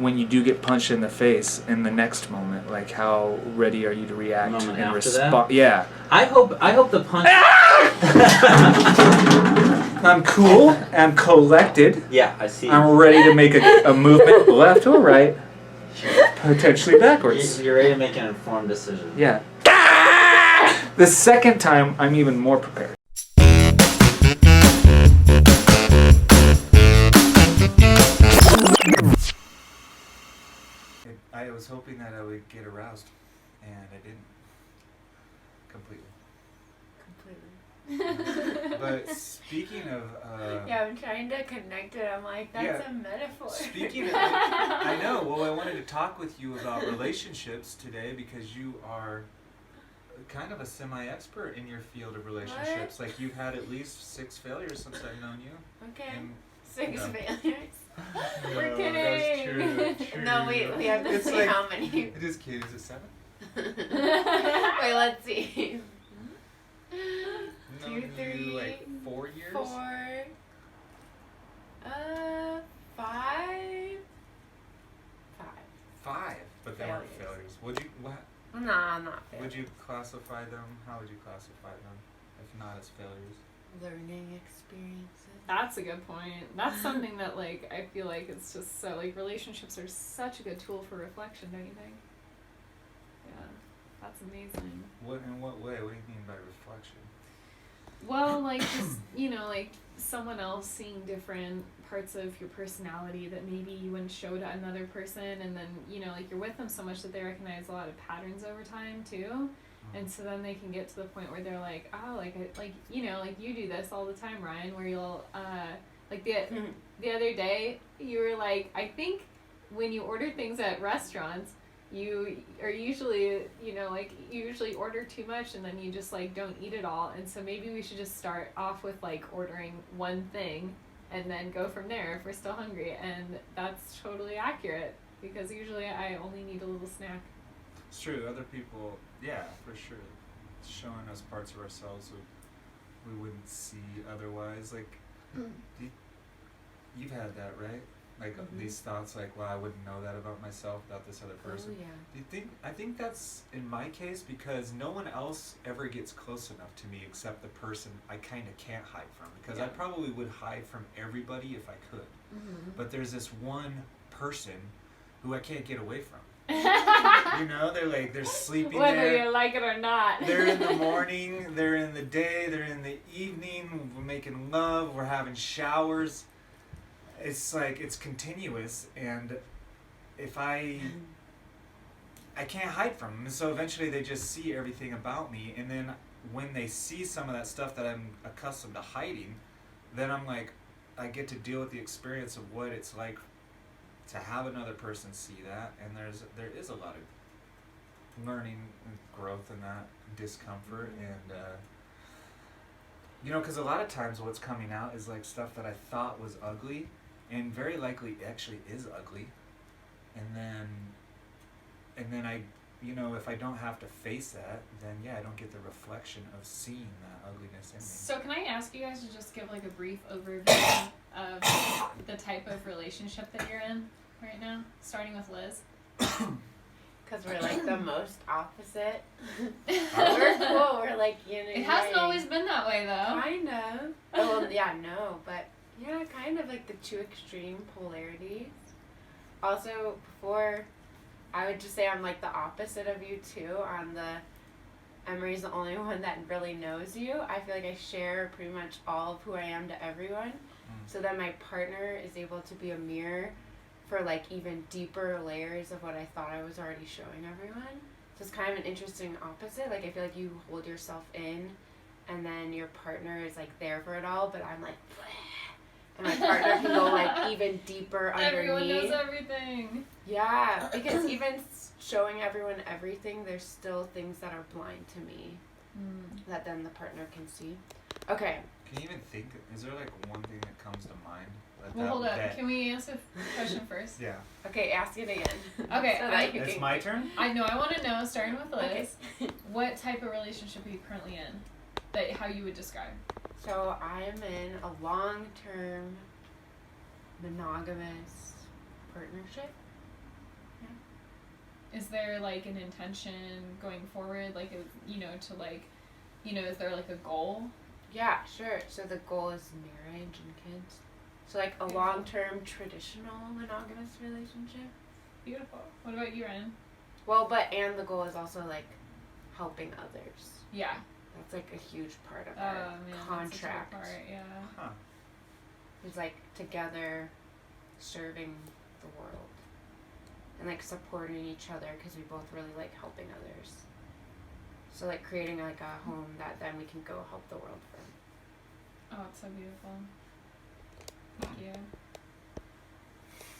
when you do get punched in the face in the next moment, like how ready are you to react and respond? Yeah. I hope the punch. I'm cool. I'm collected. Yeah, I see. I'm ready to make a movement left or right, potentially backwards. You're ready to make an informed decision. Yeah. The second time, I'm even more prepared. I was hoping that I would get aroused, and I didn't. Completely. But speaking of... yeah, I'm trying to connect it. I'm like, that's a metaphor. Speaking of... I know. Well, I wanted to talk with you about relationships today because you are kind of a semi-expert in your field of relationships. What? Like, you've had at least 6 failures since I've known you. Okay. And, 6 failures? No, We're kidding. That's true. No, we have to see how many. It is cute. Is it 7? Wait, let's see. No, 2, 3, like 4 years? 4. 5. 5, but they weren't Failures. failures. Would you? What? Nah, not failures. Would you classify them? How would you classify them, if not as failures? Learning experiences. That's a good point. That's something that, like, I feel like it's just so, like, relationships are such a good tool for reflection, don't you think? Yeah, that's amazing. In what way? What do you mean by reflection? Well, like, just, you know, like, someone else seeing different parts of your personality that maybe you wouldn't show to another person, and then, you know, like, you're with them so much that they recognize a lot of patterns over time, too. And so then they can get to the point where they're like, oh, like you know, like you do this all the time, Ryan, where you'll, like the other day, you were like, I think when you order things at restaurants, you are usually, you know, like you usually order too much and then you just like don't eat it all. And so maybe we should just start off with like ordering one thing and then go from there if we're still hungry. And that's totally accurate because usually I only need a little snack. It's true. Other people, yeah, for sure, showing us parts of ourselves we wouldn't see otherwise. Like, you've had that, right? Like these thoughts, like, well, I wouldn't know that about myself without this other person. Oh, yeah. Do you think? I think that's in my case because no one else ever gets close enough to me except the person I kind of can't hide from. Because I probably would hide from everybody if I could. Mm-hmm. But there's this one person who I can't get away from. You know, they're sleeping whether there. You like it or not. They're in the morning, they're in the day, they're in the evening, we're making love, we're having showers. It's like, it's continuous, and if I can't hide from them, and so eventually they just see everything about me, and then when they see some of that stuff that I'm accustomed to hiding, then I'm like, I get to deal with the experience of what it's like to have another person see that, and there is a lot of learning and growth in that discomfort, and you know, because a lot of times what's coming out is like stuff that I thought was ugly, and very likely actually is ugly, and then I, you know, if I don't have to face that, then yeah, I don't get the reflection of seeing that ugliness in me. So can I ask you guys to just give like a brief overview of the type of relationship that you're in right now, starting with Liz? Because we're like the most opposite. We're cool. We're like yin and yang. It hasn't always been that way though. Kind of. Oh, well, yeah, no, but yeah, kind of like the 2 extreme polarities. Also, before, I would just say I'm like the opposite of you too. I'm Emery's the only one that really knows you. I feel like I share pretty much all of who I am to everyone. So that my partner is able to be a mirror for like even deeper layers of what I thought I was already showing everyone. So it's kind of an interesting opposite. Like I feel like you hold yourself in and then your partner is like there for it all, but I'm like, and my partner can go like even deeper underneath. Everyone knows everything. Yeah, because even showing everyone everything, there's still things that are blind to me that then the partner can see. Okay. Can you even think, is there like one thing that comes to mind? Well, hold up. Can we answer the question first? Yeah. Okay, ask it again. Okay. So it's my turn? I know. I want to know, starting with Liz, okay. What type of relationship are you currently in? How you would describe? So I'm in a long-term monogamous partnership. Is there like an intention going forward, like to like, is there like a goal? Yeah, sure. So the goal is marriage and kids. So like a Beautiful. long-term traditional monogamous relationship. Beautiful. What about you, Ryan? Well, and the goal is also like helping others. Yeah. That's like a huge part of Oh our man, contract. that's such a good part. Yeah. Huh. It's like together serving the world and like supporting each other because we both really like helping others. So like creating like a home that then we can go help the world from. Oh, it's so beautiful. Thank you.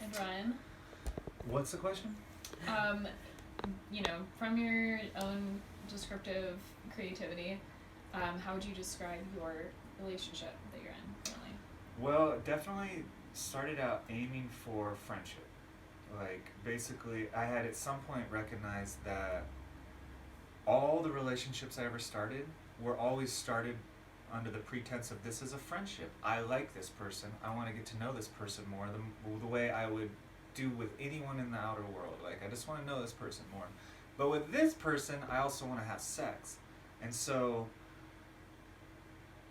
And Ryan, What's the question? from your own descriptive creativity, how would you describe your relationship that you're in currently? Well, definitely started out aiming for friendship. Like, basically, I had at some point recognized that all the relationships I ever started were always started under the pretense of this is a friendship. I like this person. I want to get to know this person more the way I would do with anyone in the outer world. Like, I just want to know this person more. But with this person, I also want to have sex. And so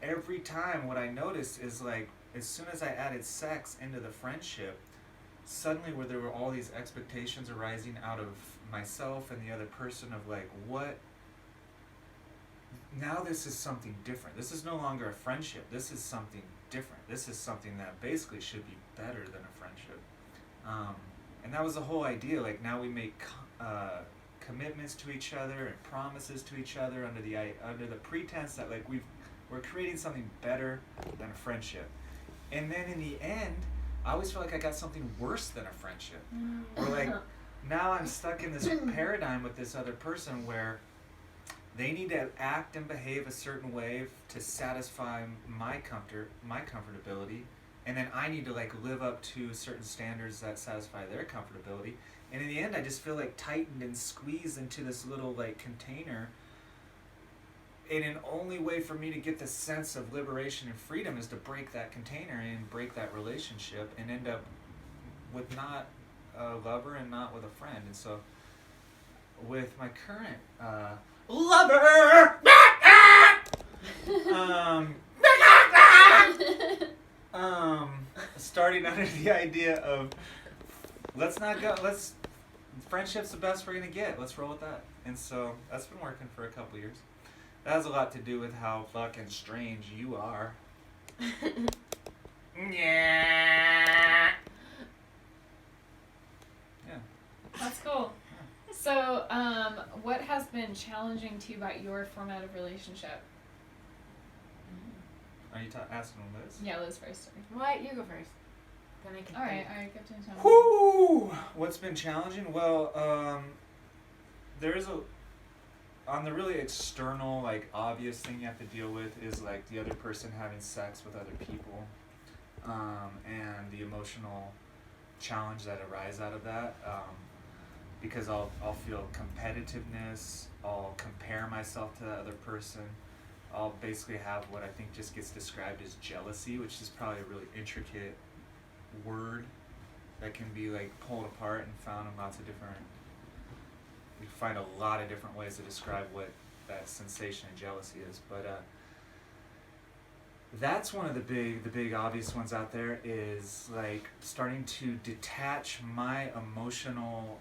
every time what I noticed is like, as soon as I added sex into the friendship, suddenly where there were all these expectations arising out of myself and the other person of like, what? Now this is something different. This is no longer a friendship. This is something different. This is something that basically should be better than a friendship. And that was the whole idea. Like, now we make commitments to each other and promises to each other under the pretense that like we're creating something better than a friendship. And then in the end, I always feel like I got something worse than a friendship. Or like, now I'm stuck in this paradigm with this other person where they need to act and behave a certain way to satisfy my comfortability, and then I need to like live up to certain standards that satisfy their comfortability. And in the end, I just feel like tightened and squeezed into this little like container. And an only way for me to get the sense of liberation and freedom is to break that container and break that relationship and end up with not a lover and not with a friend. And so with my current lover, starting under the idea of friendship's the best we're gonna get. Let's roll with that. And so that's been working for a couple years. That has a lot to do with how fucking strange you are. Yeah. That's cool. So, what has been challenging to you about your format of relationship? Are you asking Liz? Yeah, Liz first. Sorry. What? You go first. Then I can All right, think. Captain Tom. Whoo! What's been challenging? Well, there is on the really external, like obvious thing you have to deal with is like the other person having sex with other people, and the emotional challenge that arises out of that. Because I'll feel competitiveness, I'll compare myself to that other person, I'll basically have what I think just gets described as jealousy, which is probably a really intricate word that can be like pulled apart and found in lots of different, we find a lot of different ways to describe what that sensation of jealousy is. But that's one of the big obvious ones out there, is like starting to detach my emotional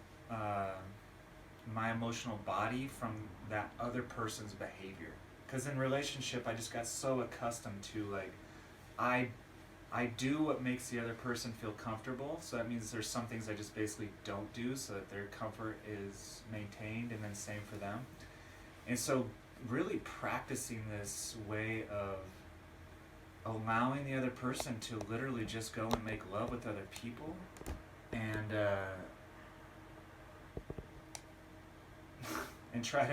body from that other person's behavior. Because in relationship, I just got so accustomed to like, I do what makes the other person feel comfortable. So that means there's some things I just basically don't do so that their comfort is maintained, and then same for them. And so really practicing this way of allowing the other person to literally just go and make love with other people, and try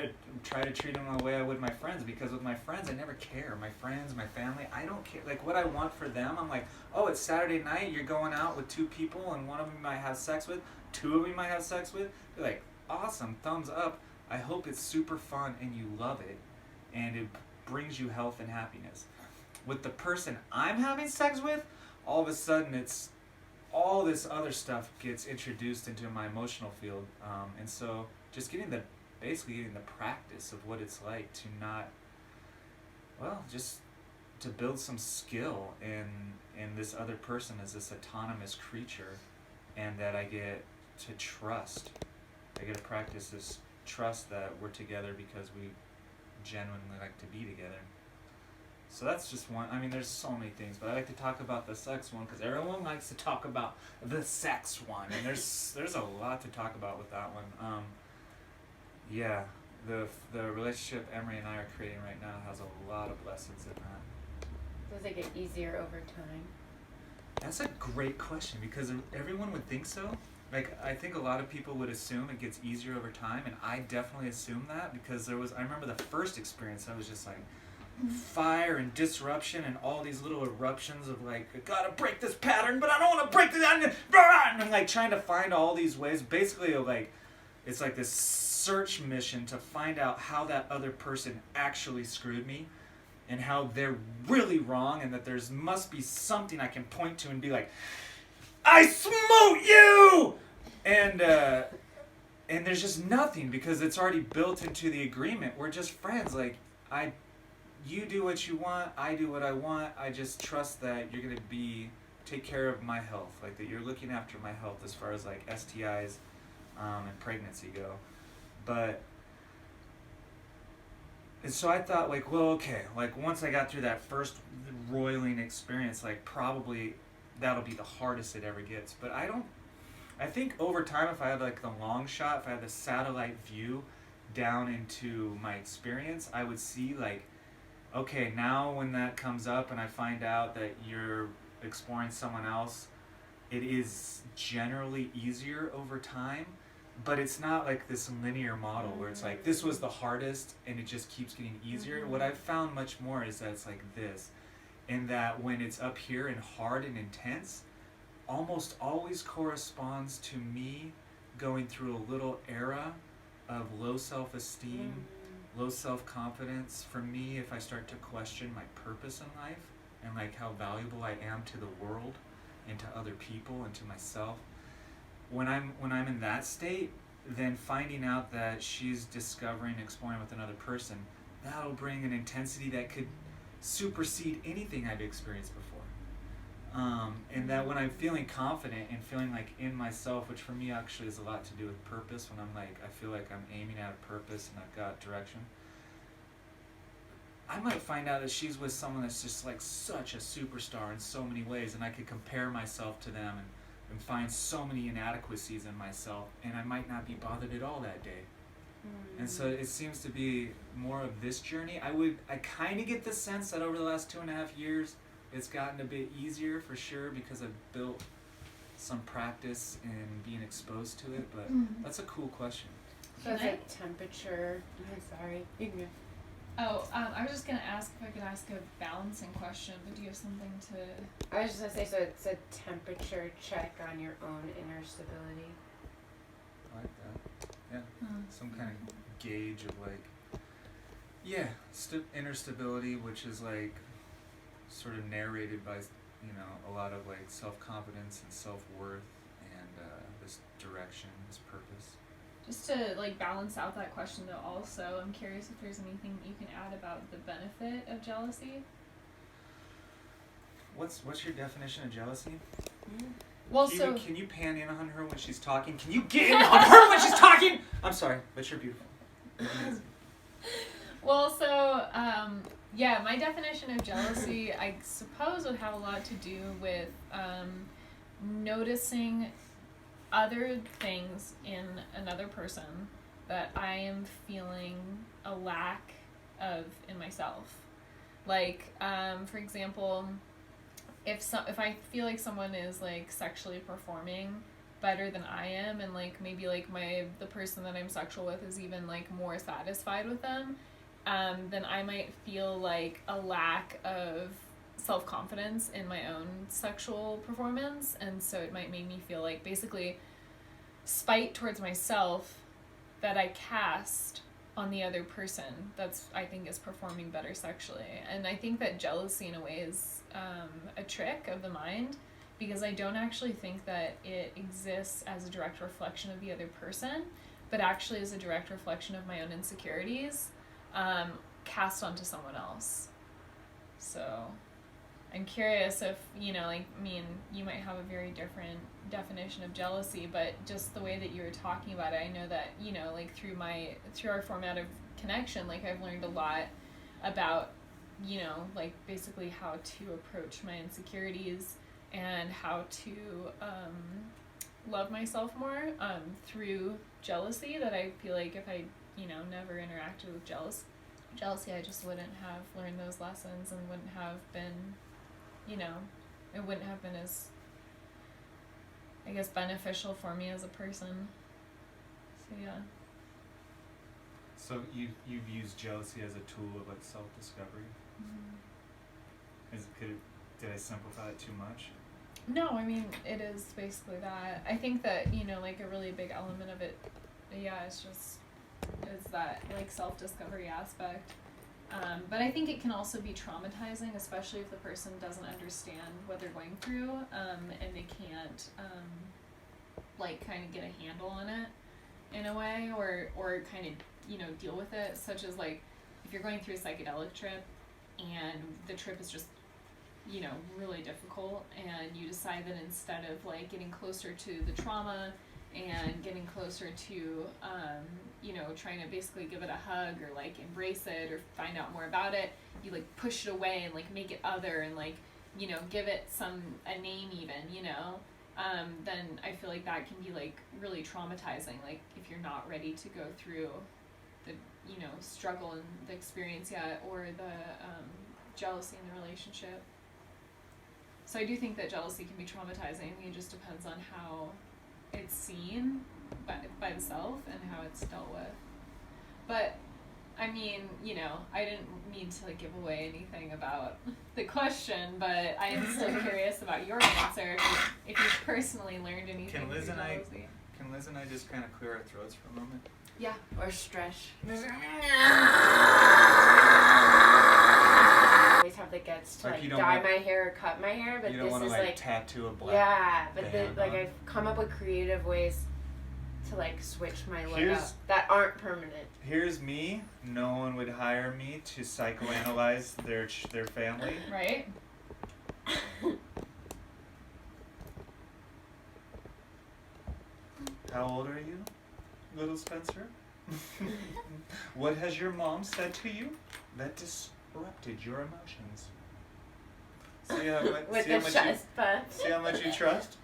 to treat them the way I would my friends. Because with my friends, I never care. My friends, my family, I don't care. Like, what I want for them, I'm like, oh, it's Saturday night, you're going out with 2 people, and one of them you might have sex with, 2 of them you might have sex with. They're like, awesome, thumbs up. I hope it's super fun and you love it, and it brings you health and happiness. With the person I'm having sex with, all of a sudden it's all this other stuff gets introduced into my emotional field, and so just basically getting the practice of what it's like to not, well, just to build some skill in this other person as this autonomous creature, and that I get to trust. I get to practice this trust that we're together because we genuinely like to be together. So that's just one. I mean, there's so many things, but I like to talk about the sex one because everyone likes to talk about the sex one, and there's a lot to talk about with that one. Yeah, the relationship Emery and I are creating right now has a lot of lessons in that. Does it get easier over time? That's a great question because everyone would think so. Like, I think a lot of people would assume it gets easier over time, and I definitely assume that because I remember the first experience, I was just like, fire and disruption and all these little eruptions of like, I gotta break this pattern, but I don't want to break this, and I'm like trying to find all these ways. Basically, like, it's like this search mission to find out how that other person actually screwed me and how they're really wrong, and that there's must be something I can point to and be like, I smote you! And there's just nothing because it's already built into the agreement. We're just friends. Like, you do what you want, I do what I want. I just trust that you're gonna take care of my health, like that you're looking after my health as far as like STIs and pregnancy go. And so I thought, like, well, okay, like once I got through that first roiling experience, like probably that'll be the hardest it ever gets. But I think over time, if I had like the long shot, if I had the satellite view down into my experience, I would see like, okay, now when that comes up and I find out that you're exploring someone else, it is generally easier over time, but it's not like this linear model where it's like, this was the hardest and it just keeps getting easier. Mm-hmm. What I've found much more is that it's like this, in that when it's up here and hard and intense, almost always corresponds to me going through a little era of low self-esteem, low self-confidence. For me, if I start to question my purpose in life and like how valuable I am to the world and to other people and to myself, when I'm in that state, then finding out that she's discovering, exploring with another person, that'll bring an intensity that could supersede anything I've experienced before. And that when I'm feeling confident and feeling like in myself, which for me actually has a lot to do with purpose, when I'm like, I feel like I'm aiming at a purpose and I've got direction, I might find out that she's with someone that's just like such a superstar in so many ways, and I could compare myself to them and find so many inadequacies in myself, and I might not be bothered at all that day. And so it seems to be more of this journey. I kind of get the sense that over the last 2.5 years, it's gotten a bit easier for sure because I've built some practice in being exposed to it, but that's a cool question. So it's like temperature. I'm sorry. You can go. Oh, I was just going to ask if I could ask a balancing question, but do you have something to... I was just going to say, so it's a temperature check on your own inner stability. I like that. Yeah. Some kind of gauge of like, yeah, inner stability, which is like sort of narrated by, a lot of like self-confidence and self-worth and this direction, this purpose. Just to like balance out that question though, also, I'm curious if there's anything you can add about the benefit of jealousy. What's your definition of jealousy? Well, can you pan in on her when she's talking? Can you get in on her when she's talking? I'm sorry, but you're beautiful. Well, yeah, my definition of jealousy, I suppose, would have a lot to do with noticing other things in another person that I am feeling a lack of in myself. Like, for example, if I feel like someone is like sexually performing better than I am, and like maybe like the person that I'm sexual with is even like more satisfied with them, then I might feel like a lack of self-confidence in my own sexual performance, and so it might make me feel like basically spite towards myself that I cast on the other person I think is performing better sexually. And I think that jealousy in a way is a trick of the mind, because I don't actually think that it exists as a direct reflection of the other person, but actually as a direct reflection of my own insecurities, cast onto someone else. So I'm curious if, you know, like, I mean, you might have a very different definition of jealousy, but just the way that you were talking about it, I know that, you know, like, through our format of connection, like, I've learned a lot about, you know, like, basically how to approach my insecurities and how to love myself more through jealousy, that I feel like if I, you know, never interacted with jealousy, I just wouldn't have learned those lessons and wouldn't have been, you know, it wouldn't have been as, I guess, beneficial for me as a person. So yeah. So you've used jealousy as a tool of like self-discovery. Did I simplify it too much? No, I mean, it is basically that. I think that, you know, like, a really big element of it, yeah, is that, like, self-discovery aspect. But I think it can also be traumatizing, especially if the person doesn't understand what they're going through, and they can't, like, kind of get a handle on it in a way, or kind of, you know, deal with it, such as, like, if you're going through a psychedelic trip and the trip is just, you know, really difficult, and you decide that instead of, like, getting closer to the trauma and getting closer to, you know, trying to basically give it a hug or, like, embrace it or find out more about it, you, like, push it away and, like, make it other and, like, you know, give it a name even, you know, then I feel like that can be, like, really traumatizing, like, if you're not ready to go through the, you know, struggle and the experience yet, or the jealousy in the relationship. So I do think that jealousy can be traumatizing. I think it just depends on how it's seen by the self and how it's dealt with. But I mean, you know, I didn't mean to, like, give away anything about the question, but I am still curious about your answer, if you've personally learned anything Can Liz through and jealousy. Can Liz and I just kind of clear our throats for a moment? Yeah, or stretch. Always have the guts to, Like, like, you don't dye want- my hair or cut my hair, but You don't this want to is like like tattoo a black. yeah, but band like on. I've come up with creative ways to, like, switch my look Here's- up that aren't permanent. Here's me. No one would hire me to psychoanalyze their family. Right? How old are you, little Spencer? What has your mom said to you that disrupted your emotions? See how much, With see how the much chest bump. see how much you trust?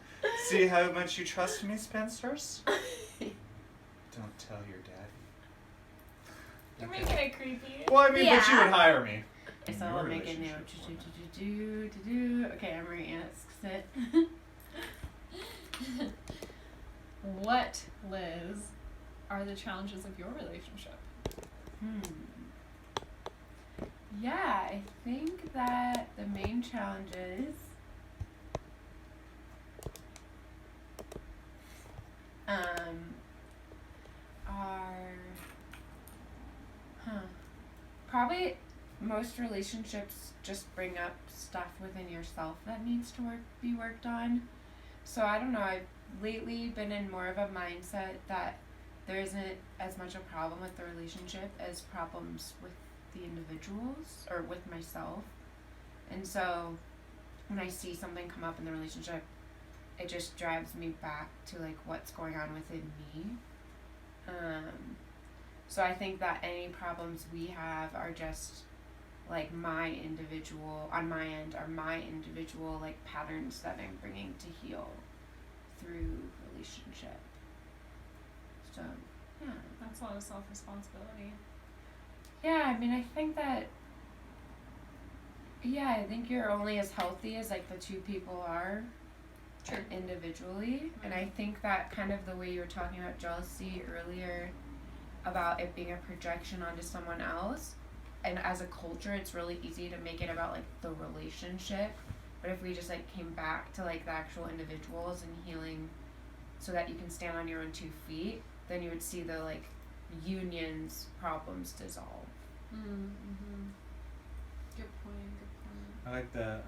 See how much you trust me, Spencers? Don't tell your daddy. You're Okay. making it creepy. Well, I mean, but you Yeah. would hire me. in So your I'll make a new relationship. Okay, Emery asks it. What, Liz, are the challenges of your relationship? Yeah, I think that the main challenges are probably most relationships just bring up stuff within yourself that needs to be worked on. So I don't know, I've lately been in more of a mindset that there isn't as much a problem with the relationship as problems with the individuals or with myself. And so when I see something come up in the relationship, it just drives me back to, like, what's going on within me. So I think that any problems we have are just, like, my individual like patterns that I'm bringing to heal through relationship. So yeah. That's a lot of self-responsibility. Yeah, I mean, I think that, yeah, I think you're only as healthy as, like, the two people are individually. And I think that kind of the way you were talking about jealousy earlier, about it being a projection onto someone else, and as a culture, it's really easy to make it about, like, the relationship. But if we just, like, came back to, like, the actual individuals and healing so that you can stand on your own 2 feet, then you would see the, like, union's problems dissolve. Mm-hmm. Good point. I like the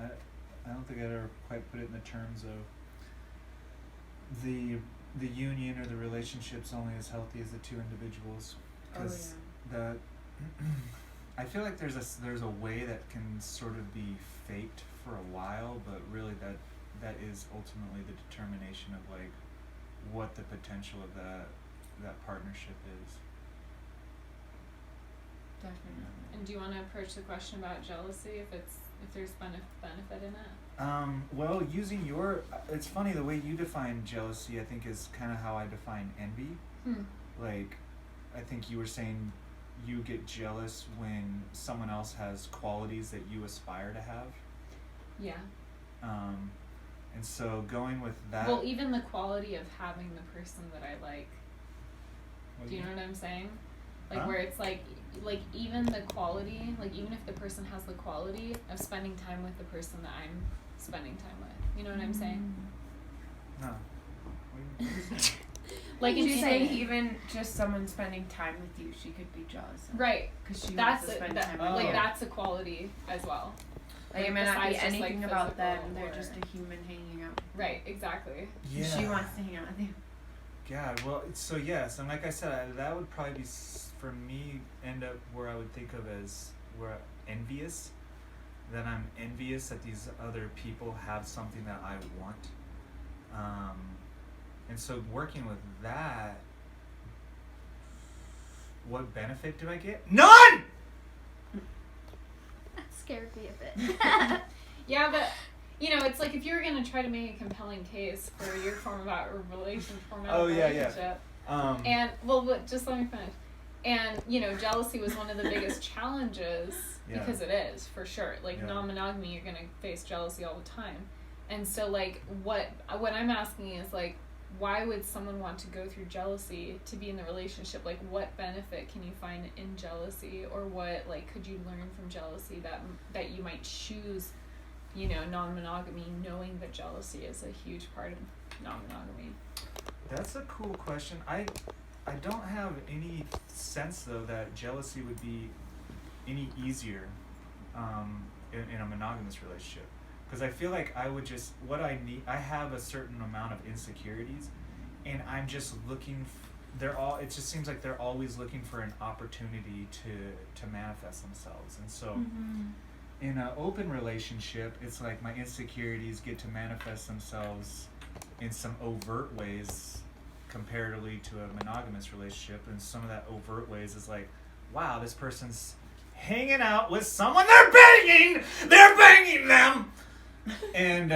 don't think I'd ever quite put it in the terms of the union or the relationship's only as healthy as the two individuals, because that I feel like there's a way that can sort of be faked for a while, but really that is ultimately the determination of like what the potential of that partnership is. Definitely. And do you want to approach the question about jealousy, if there's benefit in it? Well, using it's funny, the way you define jealousy, I think, is kind of how I define envy. Like, I think you were saying you get jealous when someone else has qualities that you aspire to have. Yeah. And so going with that. Well, even the quality of having the person that I like. Do you know what I'm saying? Like, Huh? where it's like even the quality, like even if the person has the quality of spending time with the person that I'm spending time with. You know what I'm saying? No. What are you saying? Like, She's in saying even just someone spending time with you, she could be jealous of. right. Because she That's wants to spend that, time with Oh. like you. that's a quality as well. Like, it may not be besides just, like, anything about them. physical They're or- just a human hanging out. Right. Exactly. Yeah. She wants to hang out with you. God, well, so yes, and like I said, that would probably be for me end up where I would think of as where envious. That I'm envious that these other people have something that I want. And so working with that, what benefit do I get? None! That scared me a bit. Yeah, but you know, it's like if you were gonna try to make a compelling case for your form about a relationship, and just let me finish. And you know, jealousy was one of the biggest challenges because it is for sure. Like non-monogamy, you're gonna face jealousy all the time, and so like what I'm asking is like, why would someone want to go through jealousy to be in the relationship? Like, what benefit can you find in jealousy, or what like could you learn from jealousy that you might choose? You know, non-monogamy, knowing that jealousy is a huge part of non-monogamy. That's a cool question. I don't have any sense though that jealousy would be any easier in a monogamous relationship, because I feel like I would just I have a certain amount of insecurities, and I'm just looking. It just seems like they're always looking for an opportunity to manifest themselves, and so. In an open relationship, it's like my insecurities get to manifest themselves in some overt ways comparatively to a monogamous relationship, and some of that overt ways is like, wow, this person's hanging out with someone they're banging them, and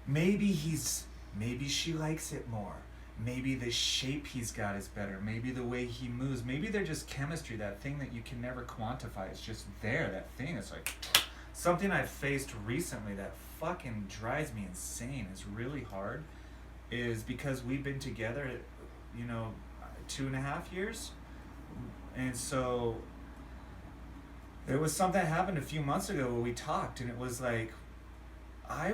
maybe she likes it more. Maybe the shape he's got is better. Maybe the way he moves. Maybe they're just chemistry, that thing that you can never quantify. It's just there, that thing. It's like something I've faced recently that fucking drives me insane. It's really hard. Is because we've been together, 2.5 years. And so there was something that happened a few months ago where we talked, and it was like, I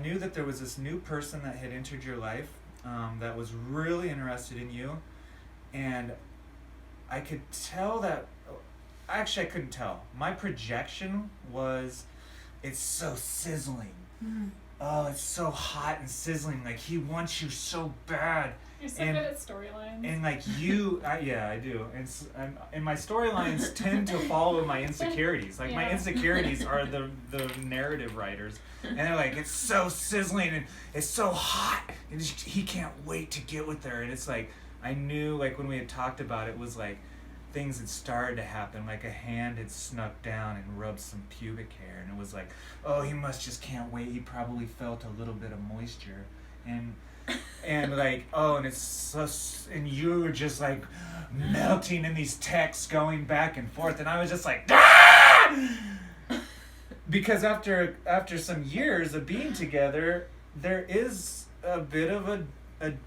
knew that there was this new person that had entered your life, that was really interested in you, and I could tell that. Actually, I couldn't tell. My projection was, it's so sizzling. Oh, it's so hot and sizzling. Like, he wants you so bad. You're so good at storylines. And like I do. And my storylines tend to follow my insecurities. Like my insecurities are the narrative writers, and they're like, it's so sizzling and it's so hot, and he can't wait to get with her. And it's like, I knew, like when we had talked about it, was like things had started to happen. Like a hand had snuck down and rubbed some pubic hair, and it was like, oh, he must just can't wait. He probably felt a little bit of moisture, and like, oh, and it's so, and you were just like melting in these texts going back and forth, and I was just like, ah! Because after some years of being together, there is a bit of a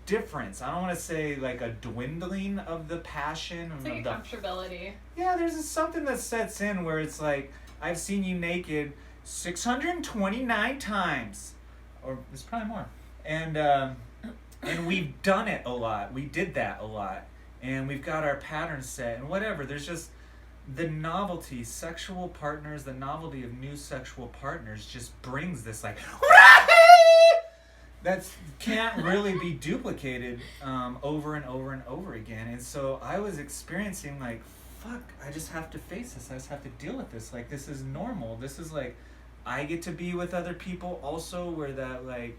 difference. I don't want to say like a dwindling of the passion. It's like a comfortability. Yeah, there's something that sets in where it's like, I've seen you naked 629 times, or it's probably more. And we've done it a lot. We did that a lot. And we've got our patterns set and whatever. There's just, the novelty, sexual partners, the novelty of new sexual partners just brings this like that can't really be duplicated over and over and over again. And so I was experiencing like, fuck, I just have to face this. I just have to deal with this. Like, this is normal. This is like, I get to be with other people also where that like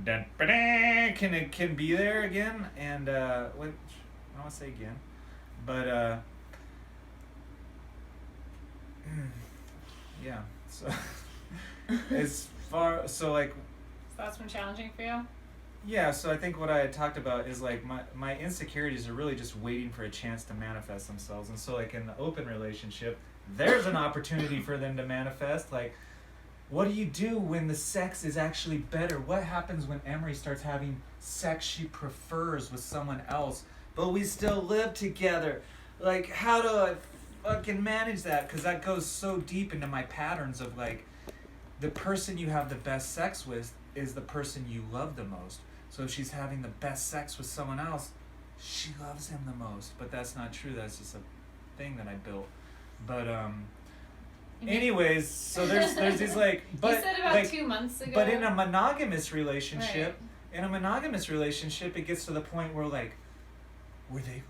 can be there again. And what I don't want to say again, but yeah. So as far like. So that's been challenging for you? Yeah, so I think what I had talked about is like my insecurities are really just waiting for a chance to manifest themselves. And so like in the open relationship, there's an opportunity for them to manifest. Like, what do you do when the sex is actually better? What happens when Emery starts having sex she prefers with someone else, but we still live together? Like, how do I fucking manage that? Because that goes so deep into my patterns of like, the person you have the best sex with is the person you love the most. So if she's having the best sex with someone else, she loves him the most. But that's not true. That's just a thing that I built. But anyways, so there's these like, but you said about like, 2 months ago. But in a monogamous relationship, right. it gets to the point where like, were they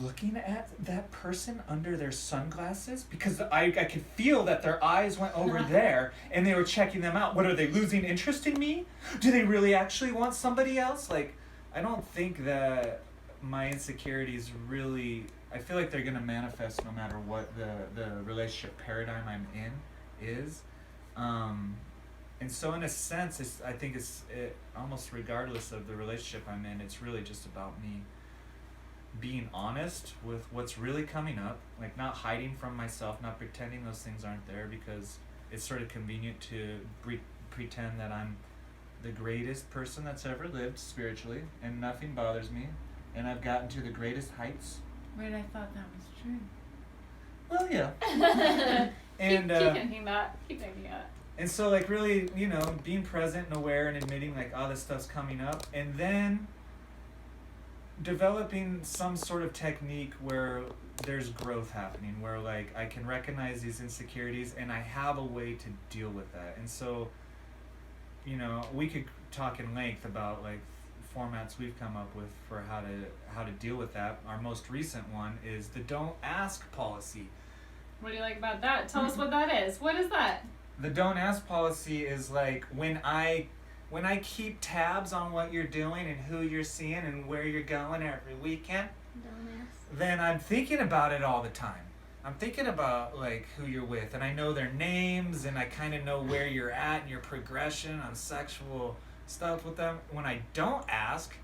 looking at that person under their sunglasses? Because I could feel that their eyes went over there and they were checking them out. What, are they losing interest in me? Do they really actually want somebody else? Like, I don't think that my insecurities really, I feel like they're going to manifest no matter what the relationship paradigm I'm in is. And so in a sense, I think it's almost regardless of the relationship I'm in, it's really just about me being honest with what's really coming up, like not hiding from myself, not pretending those things aren't there, because it's sort of convenient to pretend that I'm the greatest person that's ever lived spiritually and nothing bothers me and I've gotten to the greatest heights. Wait, I thought that was true. Well, yeah. And keep thinking that. And so like really, you know, being present and aware and admitting like, oh, this stuff's coming up, and then developing some sort of technique where there's growth happening, where like I can recognize these insecurities and I have a way to deal with that. And so, you know, we could talk in length about like formats we've come up with for how to deal with that. Our most recent one is the don't ask policy. What do you like about that? Tell us what that is. What is that? The don't ask policy is like when I keep tabs on what you're doing and who you're seeing and where you're going every weekend, then I'm thinking about it all the time. I'm thinking about like who you're with, and I know their names, and I kind of know where you're at in your progression on sexual stuff with them. When I don't ask,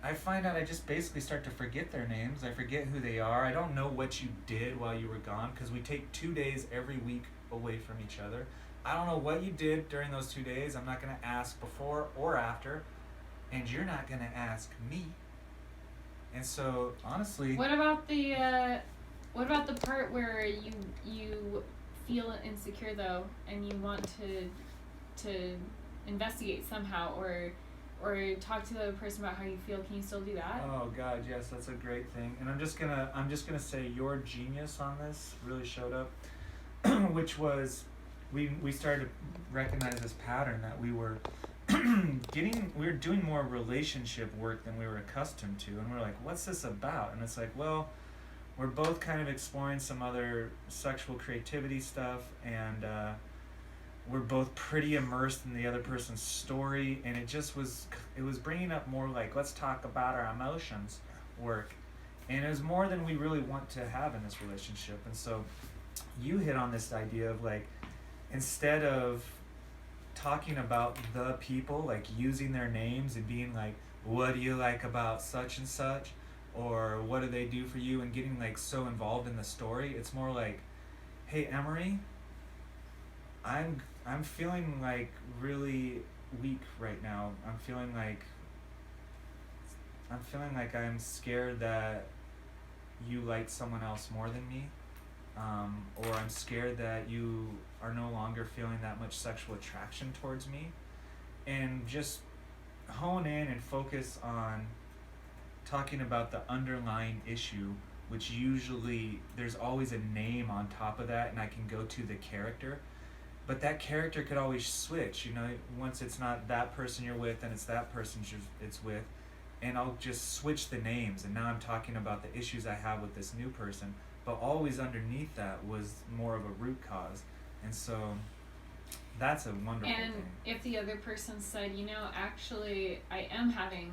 I find out I just basically start to forget their names. I forget who they are. I don't know what you did while you were gone, because we take 2 days every week away from each other. I don't know what you did during those 2 days. I'm not going to ask before or after, and you're not going to ask me. And so, honestly, what about the part where you feel insecure though, and you want to investigate somehow or talk to the other person about how you feel? Can you still do that? Oh God, yes, that's a great thing. And I'm just gonna say your genius on this really showed up, which was we started to recognize this pattern that we were doing more relationship work than we were accustomed to, and we're like, what's this about? And it's like, well, we're both kind of exploring some other sexual creativity stuff, and we're both pretty immersed in the other person's story, and it was bringing up more like, let's talk about our emotions work, and it was more than we really want to have in this relationship. And so you hit on this idea of like, instead of talking about the people, like using their names and being like, what do you like about such and such, or what do they do for you, and getting like so involved in the story, it's more like, hey Emery, I'm feeling like really weak right now. I'm feeling like I'm scared that you like someone else more than me, or I'm scared that you are no longer feeling that much sexual attraction towards me, and just hone in and focus on talking about the underlying issue which usually there's always a name on top of that, and I can go to the character. But that character could always switch, you know, once it's not that person you're with and it's that person it's with, and I'll just switch the names, and now I'm talking about the issues I have with this new person, but always underneath that was more of a root cause. And so that's a wonderful And thing. if the other person said, you know, actually, I am having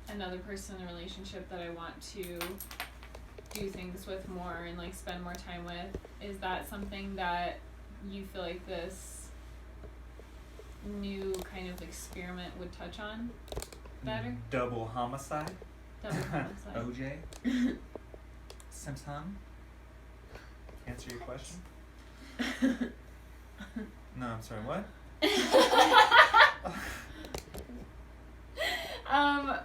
another person in a relationship that I want to do things with more and like spend more time with, is that something that you feel like this new kind of experiment would touch on better? Double homicide. Double homicide. OJ. Simpson. Answer your question? No, I'm sorry, what?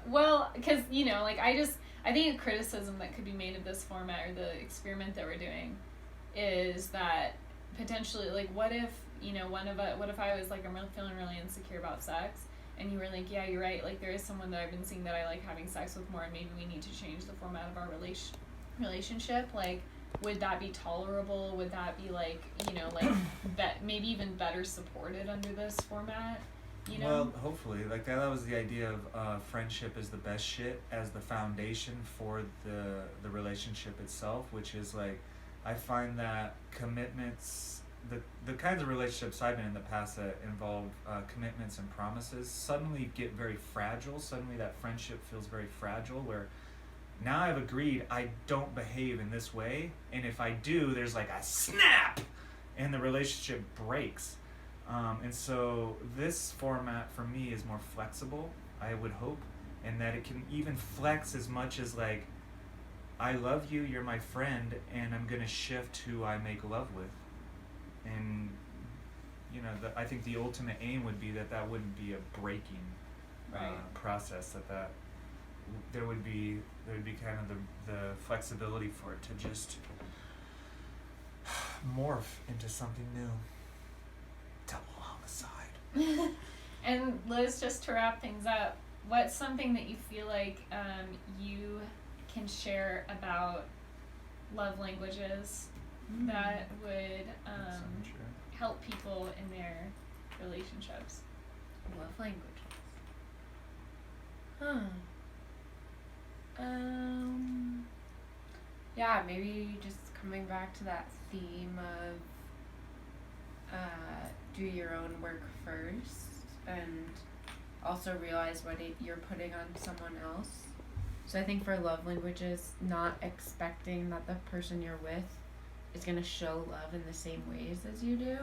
Well, because, you know, like I think a criticism that could be made of this format or the experiment that we're doing is that potentially, like, what if, you know, what if I was like, I'm feeling really insecure about sex, and you were like, yeah, you're right, like there is someone that I've been seeing that I like having sex with more, and maybe we need to change the format of our relationship. Like, would that be tolerable? Would that be like, you know, like maybe even better supported under this format? You know? Well, hopefully, like that was the idea of friendship is the best shit as the foundation for the relationship itself, which is like, I find that commitments, the kinds of relationships I've been in the past that involve commitments and promises suddenly get very fragile. Suddenly that friendship feels very fragile, where now I've agreed I don't behave in this way, and if I do, there's like a snap, and the relationship breaks. And so this format for me is more flexible, I would hope, and that it can even flex as much as like, I love you, you're my friend, and I'm gonna shift who I make love with. And you know, I think the ultimate aim would be that wouldn't be a breaking process. That there would be kind of the flexibility for it to just morph into something new. Double homicide. And Liz, just to wrap things up, what's something that you feel like you can share about love languages that would help people in their relationships? Love languages. Huh. Yeah, maybe just coming back to that theme of do your own work first, and also realize what you're putting on someone else. So I think for love languages, not expecting that the person you're with is going to show love in the same ways as you do,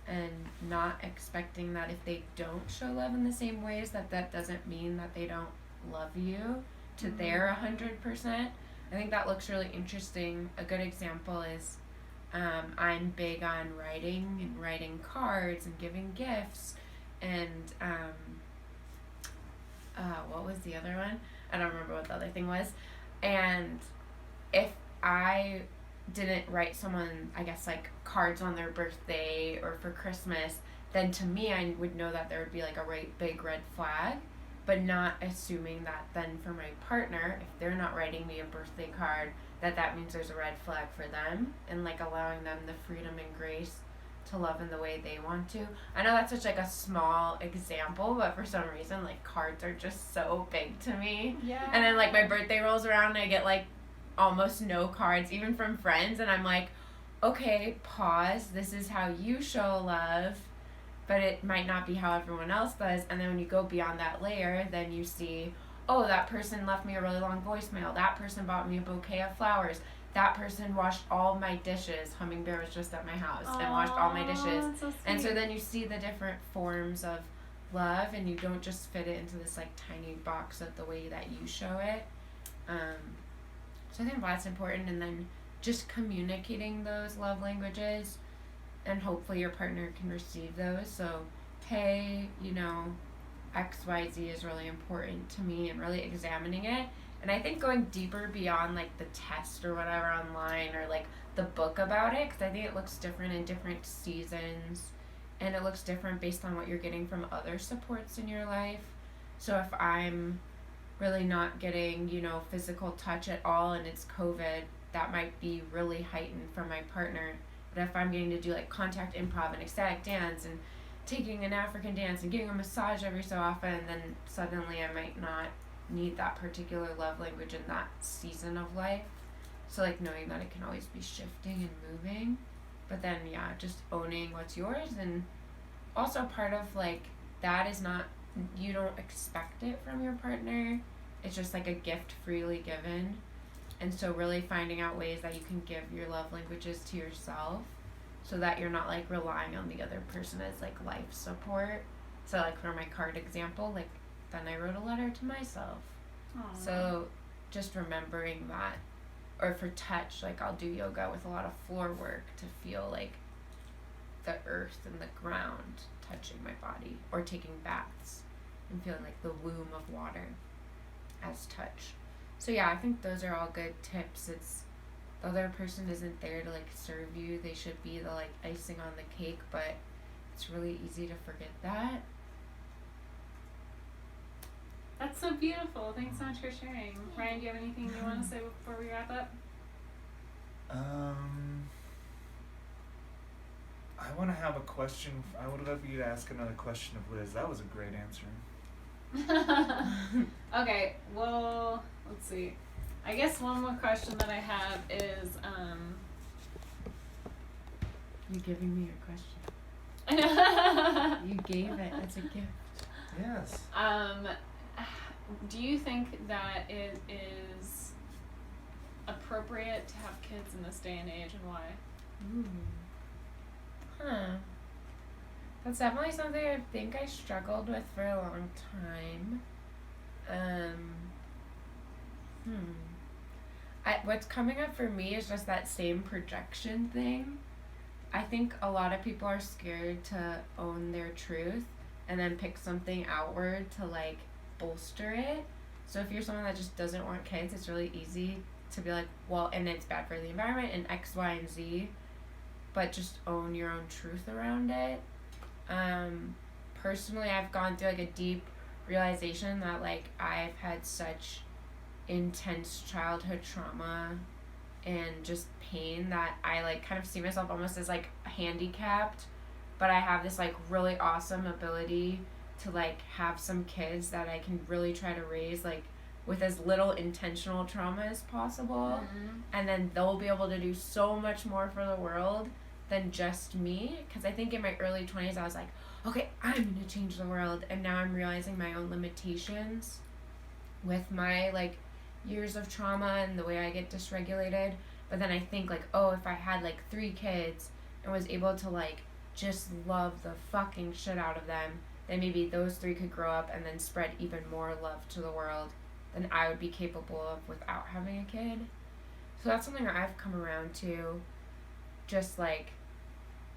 and not expecting that if they don't show love in the same ways, that doesn't mean that they don't love you to their 100%. I think that looks really interesting. A good example is I'm big on writing cards and giving gifts, and what was the other one? I don't remember what the other thing was. And if I didn't write someone, I guess, like cards on their birthday or for Christmas, then to me I would know that there would be like a big red flag, but not assuming that then for my partner, if they're not writing me a birthday card, that means there's a red flag for them, and like allowing them the freedom and grace to love in the way they want to. I know that's such like a small example, but for some reason like cards are just so big to me. Yeah. And then like my birthday rolls around and I get like almost no cards, even from friends, and I'm like, okay, pause, this is how you show love, but it might not be how everyone else does. And then when you go beyond that layer, then you see, oh, that person left me a really long voicemail, that person bought me a bouquet of flowers, that person washed all my dishes. Hummingbird was just at my house and washed all my dishes. So and so then you see the different forms of love, and you don't just fit it into this like tiny box of the way that you show it. So I think that's important, and then just communicating those love languages, and hopefully your partner can receive those. So, hey, you know, XYZ is really important to me, and really examining it. And I think going deeper beyond like the test or whatever online, or like the book about it, because I think it looks different in different seasons, and it looks different based on what you're getting from other supports in your life. So if I'm really not getting, physical touch at all and it's COVID, that might be really heightened for my partner. But if I'm getting to do like contact improv and ecstatic dance and taking an African dance and getting a massage every so often, then suddenly I might not need that particular love language in that season of life. So like knowing that it can always be shifting and moving. But then just owning what's yours, and also part of like that is not, you don't expect it from your partner. It's just like a gift freely given. And so really finding out ways that you can give your love languages to yourself so that you're not like relying on the other person as like life support. So like for my card example, like then I wrote a letter to myself. Aww. So just remembering that. Or for touch, like I'll do yoga with a lot of floor work to feel like the earth and the ground touching my body, or taking baths and feeling like the womb of water as touch. So I think those are all good tips. It's the other person isn't there to like serve you. They should be the like icing on the cake, but it's really easy to forget that. That's so beautiful. Thanks so much for sharing. Ryan, do you have anything you want to say before we wrap up? I want to have a question. I would love you to ask another question of Liz. That was a great answer. Okay, well, let's see. I guess one more question that I have is, You giving me your question. You gave it. It's a gift. Yes. Do you think that it is appropriate to have kids in this day and age, and why? That's definitely something I think I struggled with for a long time. What's coming up for me is just that same projection thing. I think a lot of people are scared to own their truth and then pick something outward to like bolster it. So if you're someone that just doesn't want kids, it's really easy to be like, well, and it's bad for the environment and X, Y, and Z, but just own your own truth around it. Personally, I've gone through like a deep realization that like I've had such intense childhood trauma and just pain that I like kind of see myself almost as like handicapped, but I have this like really awesome ability to like have some kids that I can really try to raise like with as little intentional trauma as possible. And then they'll be able to do so much more for the world than just me, because I think in my early 20s I was like, okay, I'm gonna change the world, and now I'm realizing my own limitations with my like years of trauma and the way I get dysregulated. But then I think like, oh, if I had like 3 kids and was able to like just love the fucking shit out of them, then maybe those 3 could grow up and then spread even more love to the world than I would be capable of without having a kid. So that's something that I've come around to, just like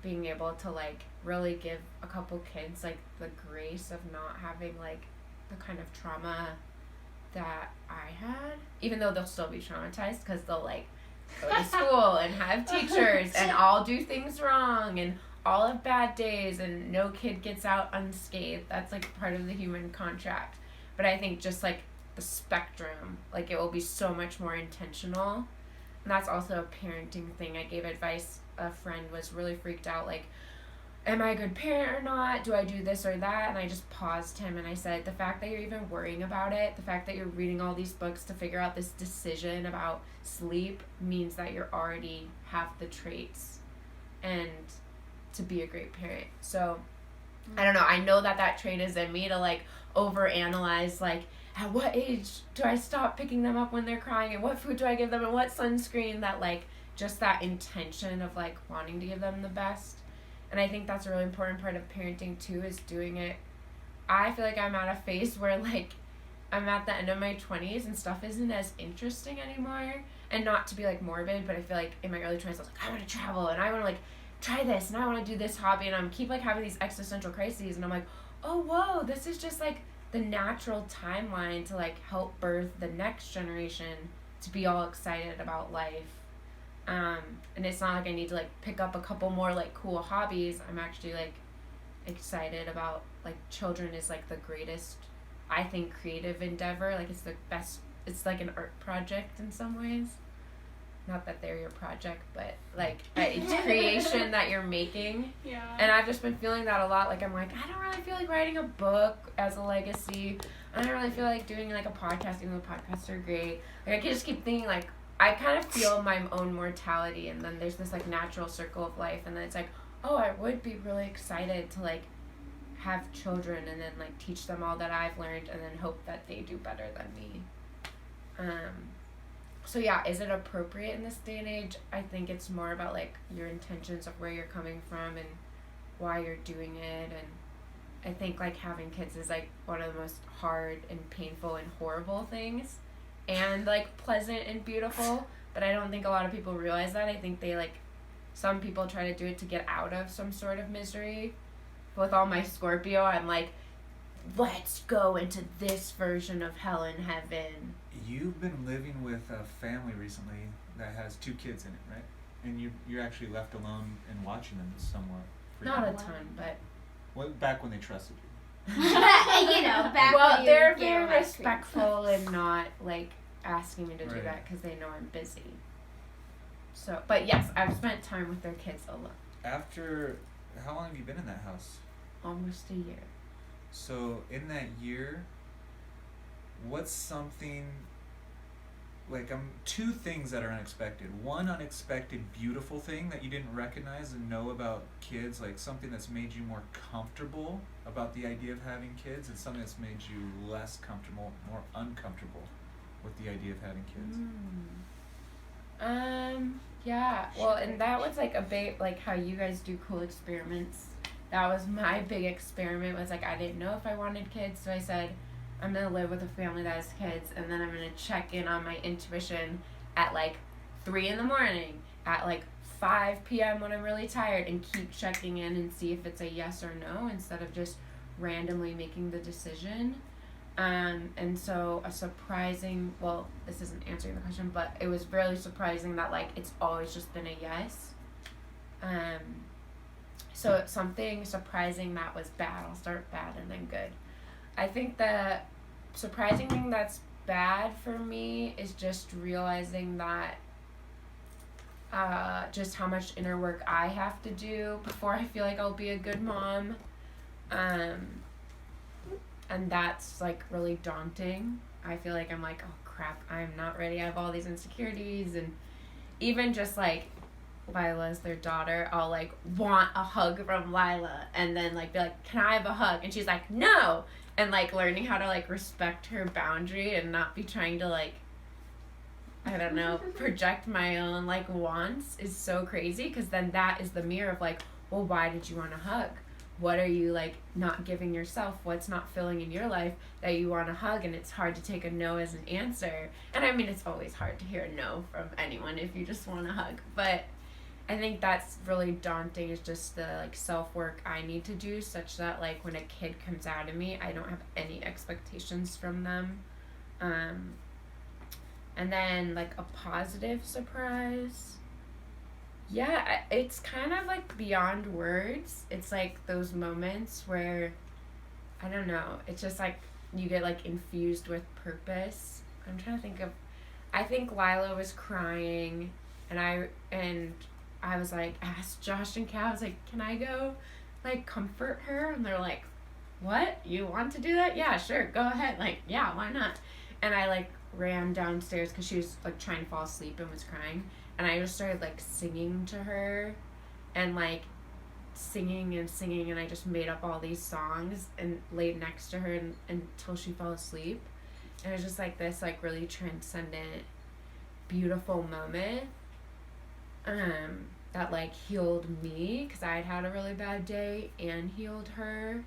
being able to like really give a couple kids like the grace of not having like the kind of trauma that I had, even though they'll still be traumatized because they'll like go to school and have teachers and all do things wrong and all have bad days and no kid gets out unscathed. That's like part of the human contract. But I think just like the spectrum, like it will be so much more intentional. And that's also a parenting thing. I gave advice. A friend was really freaked out, like, am I a good parent or not? Do I do this or that? And I just paused him and I said, the fact that you're even worrying about it, the fact that you're reading all these books to figure out this decision about sleep means that you already have the traits and to be a great parent. So I don't know. I know that trait is in me to like overanalyze, like, at what age do I stop picking them up when they're crying, and what food do I give them, and what sunscreen, that like just that intention of like wanting to give them the best. And I think that's a really important part of parenting too, is doing it. I feel like I'm at a phase where like I'm at the end of my 20s and stuff isn't as interesting anymore. And not to be like morbid, but I feel like in my early 20s I was like, I want to travel and I want to like try this and I want to do this hobby, and I'm keep like having these existential crises, and I'm like, oh whoa, this is just like the natural timeline to like help birth the next generation to be all excited about life. And it's not like I need to like pick up a couple more like cool hobbies. I'm actually like excited about like children is like the greatest I think, creative endeavor. Like, it's the best. It's like an art project in some ways. Not that they're your project, but like it's creation that you're making. Yeah. And I've just been feeling that a lot. Like, I'm like, I don't really feel like writing a book as a legacy. I don't really feel like doing like a podcast, even though podcasts are great. Like, I can just keep thinking, like, I kind of feel my own mortality, and then there's this like natural circle of life, and then it's like, oh, I would be really excited to like have children and then like teach them all that I've learned, and then hope that they do better than me. So yeah, is it appropriate in this day and age? I think it's more about like your intentions of where you're coming from and why you're doing it. And I think like having kids is like one of the most hard and painful and horrible things, and like pleasant and beautiful. But I don't think a lot of people realize that. I think they like, some people try to do it to get out of some sort of misery. With all my Scorpio, I'm like, let's go into this version of hell and heaven. You've been living with a family recently that has 2 kids in it, right? And you're actually left alone and watching them somewhat. Not a ton, but Back when they trusted you. Back well, when they're you very gave ice cream. respectful and not like asking me to do Right. that because they know I'm busy. So, but yes, I've spent time with their kids a lot, After, how long have you been in that house? almost a year. So in that year, what's something, like 2 things that are unexpected. One unexpected beautiful thing that you didn't recognize and know about kids, like something that's made you more comfortable about the idea of having kids, and something that's made you less comfortable, more uncomfortable with the idea of having kids. Yeah, well, and that was like a big, like how you guys do cool experiments. That was my big experiment, was like I didn't know if I wanted kids, so I said, I'm going to live with a family that has kids, and then I'm going to check in on my intuition at like 3 in the morning, at like 5 p.m. when I'm really tired, and keep checking in and see if it's a yes or no instead of just randomly making the decision. And so a surprising, well, this isn't answering the question, but it was really surprising that like it's always just been a yes. So something surprising that was bad. I'll start bad and then good. I think the surprising thing that's bad for me is just realizing that just how much inner work I have to do before I feel like I'll be a good mom. And that's like really daunting. I feel like I'm like, oh crap, I'm not ready. I have all these insecurities, and even just like Lila's their daughter, I'll like want a hug from Lila and then like be like, can I have a hug? And she's like, no. And like learning how to like respect her boundary and not be trying to like, I don't know, project my own like wants is so crazy, because then that is the mirror of like, well, why did you want a hug? What are you like not giving yourself? What's not filling in your life that you want a hug? And it's hard to take a no as an answer. And I mean, it's always hard to hear a no from anyone if you just want a hug. But I think that's really daunting, is just the like self-work I need to do, such that like when a kid comes out of me, I don't have any expectations from them. And then like a positive surprise. Yeah, it's kind of like beyond words. It's like those moments where, I don't know, it's just like you get like infused with purpose. I'm trying to think of, I think Lila was crying, and I was like, asked Josh and Kat, I was like, can I go like comfort her? And they're like, what? You want to do that? Yeah, sure, go ahead. Like, yeah, why not? And I like ran downstairs because she was like trying to fall asleep and was crying. And I just started like singing to her, and like singing, and I just made up all these songs and laid next to her until she fell asleep. And it was just like this like really transcendent, beautiful moment that like healed me, because I had had a really bad day, and healed her.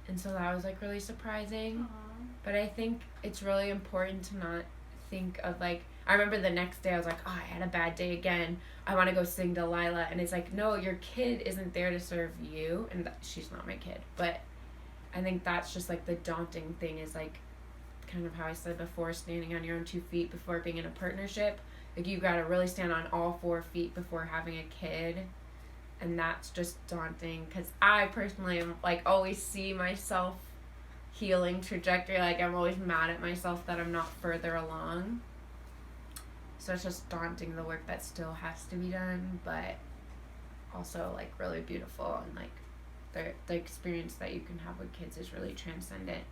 And so that was like really surprising. Aww. But I think it's really important to not think of like, I remember the next day I was like, oh, I had a bad day again. I want to go sing to Lila. And it's like, no, your kid isn't there to serve you. And she's not my kid. But I think that's just like the daunting thing, is like kind of how I said before, standing on your own 2 feet before being in a partnership. Like you got to really stand on all 4 feet before having a kid. And that's just daunting, because I personally am like always see myself healing trajectory. Like, I'm always mad at myself that I'm not further along. So it's just daunting, the work that still has to be done, but also, like, really beautiful. And, like, the experience that you can have with kids is really transcendent.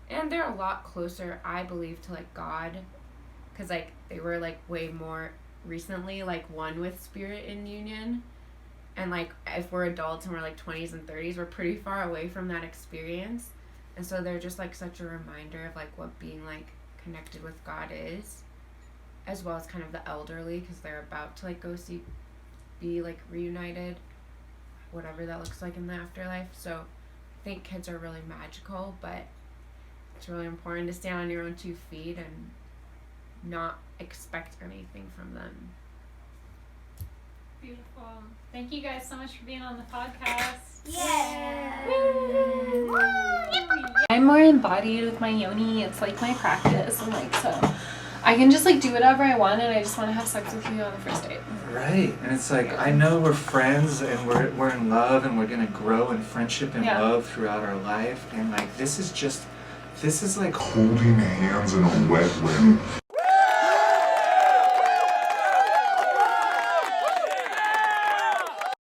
And they're a lot closer, I believe, to, like, God. Because, like, they were, like, way more recently, like, one with spirit in union. And, like, if we're adults and we're, like, 20s and 30s, we're pretty far away from that experience. And so they're just, like, such a reminder of, like, what being, like, connected with God is. As well as kind of the elderly, because they're about to, like, be, like, reunited. Whatever that looks like in the afterlife. So I think kids are really magical, but it's really important to stand on your own 2 feet and not expect anything from them. Beautiful. Thank you guys so much for being on the podcast. Yeah. Woo! I'm more embodied with my yoni. It's like my practice, and like so I can just like do whatever I want, and I just want to have sex with you on the first date. Right, and it's like, I know we're friends and we're in love and we're gonna grow in friendship and love throughout our life, and like this is like holding hands in a wet room.